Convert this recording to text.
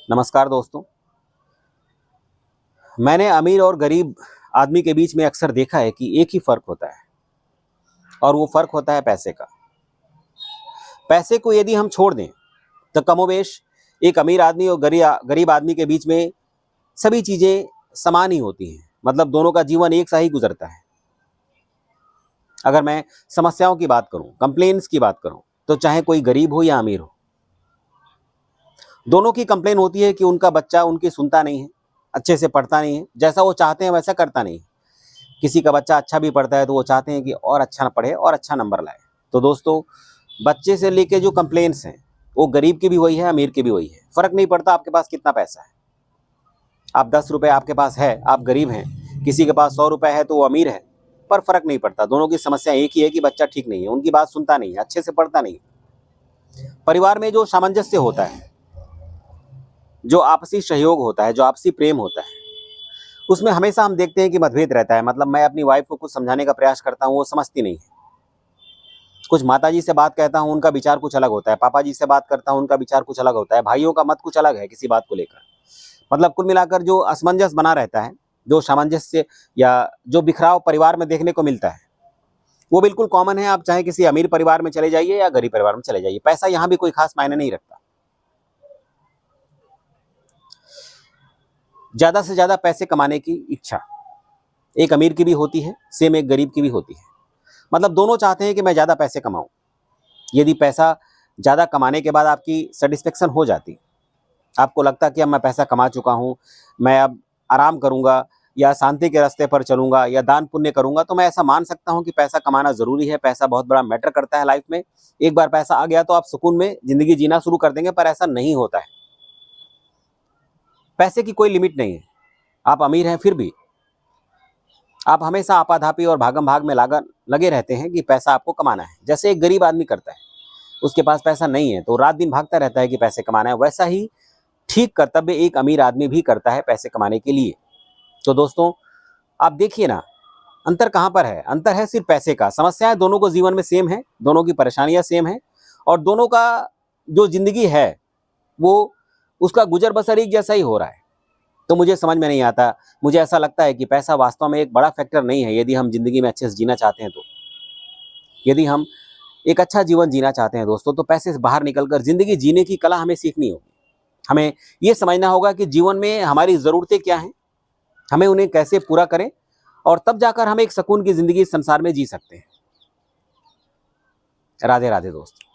नमस्कार दोस्तों। मैंने अमीर और गरीब आदमी के बीच में अक्सर देखा है कि एक ही फ़र्क होता है और वो फ़र्क होता है पैसे का। पैसे को यदि हम छोड़ दें तो कमोबेश एक अमीर आदमी और गरीब आदमी के बीच में सभी चीज़ें समान ही होती हैं। मतलब दोनों का जीवन एक सा ही गुज़रता है। अगर मैं समस्याओं की बात करूं, कंप्लेंट्स की बात करूं, तो चाहे कोई गरीब हो या अमीर हो, दोनों की कंप्लेन होती है कि उनका बच्चा उनकी सुनता नहीं है, अच्छे से पढ़ता नहीं है, जैसा वो चाहते हैं वैसा करता नहीं है। किसी का बच्चा अच्छा भी पढ़ता है तो वो चाहते हैं कि और अच्छा पढ़े और अच्छा नंबर लाए। तो दोस्तों, बच्चे से लेके जो कंप्लेंट्स हैं वो गरीब की भी वही है, अमीर की भी वही है। फ़र्क नहीं पड़ता आपके पास कितना पैसा है। आप 10 रुपये आपके पास है, आप गरीब हैं, किसी के पास 100 रुपये है तो वो अमीर है, पर फ़र्क नहीं पड़ता। दोनों की समस्या एक ही है कि बच्चा ठीक नहीं है, उनकी बात सुनता नहीं है, अच्छे से पढ़ता नहीं है। परिवार में जो सामंजस्य होता है, जो आपसी सहयोग होता है, जो आपसी प्रेम होता है, उसमें हमेशा हम देखते हैं कि मतभेद रहता है। मतलब मैं अपनी वाइफ को कुछ समझाने का प्रयास करता हूँ, वो समझती नहीं है। कुछ माताजी से बात कहता हूँ, उनका विचार कुछ अलग होता है। पापा जी से बात करता हूँ, उनका विचार कुछ अलग होता है। भाइयों का मत कुछ अलग है किसी बात को लेकर। मतलब कुल मिलाकर जो असमंजस बना रहता है, जो सामंजस्य या जो बिखराव परिवार में देखने को मिलता है, वो बिल्कुल कॉमन है। आप चाहे किसी अमीर परिवार में चले जाइए या गरीब परिवार में चले जाइए, पैसा यहाँ भी कोई खास मायने नहीं रखता। ज़्यादा से ज़्यादा पैसे कमाने की इच्छा एक अमीर की भी होती है, सेम एक गरीब की भी होती है। मतलब दोनों चाहते हैं कि मैं ज़्यादा पैसे कमाऊं। यदि पैसा ज़्यादा कमाने के बाद आपकी सेटिस्फेक्शन हो जाती, आपको लगता कि अब मैं पैसा कमा चुका हूं, मैं अब आराम करूंगा या शांति के रास्ते पर चलूंगा या दान पुण्य करूंगा, तो मैं ऐसा मान सकता हूं कि पैसा कमाना ज़रूरी है। पैसा बहुत बड़ा मैटर करता है लाइफ में। एक बार पैसा आ गया तो आप सुकून में ज़िंदगी जीना शुरू कर देंगे, पर ऐसा नहीं होता है। पैसे की कोई लिमिट नहीं है। आप अमीर हैं फिर भी आप हमेशा आपाधापी और भागम भाग में लगे रहते हैं कि पैसा आपको कमाना है। जैसे एक गरीब आदमी करता है, उसके पास पैसा नहीं है तो रात दिन भागता रहता है कि पैसे कमाना है, वैसा ही ठीक कर्तव्य एक अमीर आदमी भी करता है पैसे कमाने के लिए। तो दोस्तों, आप देखिए ना, अंतर कहाँ पर है? अंतर है सिर्फ पैसे का। समस्याएं दोनों को जीवन में सेम है, दोनों की परेशानियां सेम है और दोनों का जो जिंदगी है वो उसका गुजर बसर एक जैसा ही हो रहा है। तो मुझे समझ में नहीं आता। मुझे ऐसा लगता है कि पैसा वास्तव में एक बड़ा फैक्टर नहीं है यदि हम ज़िंदगी में अच्छे से जीना चाहते हैं तो। यदि हम एक अच्छा जीवन जीना चाहते हैं दोस्तों, तो पैसे से बाहर निकलकर ज़िंदगी जीने की कला हमें सीखनी होगी। हमें ये समझना होगा कि जीवन में हमारी ज़रूरतें क्या हैं, हमें उन्हें कैसे पूरा करें, और तब जाकर हम एक सुकून की ज़िंदगी इस संसार में जी सकते हैं। राधे राधे दोस्त।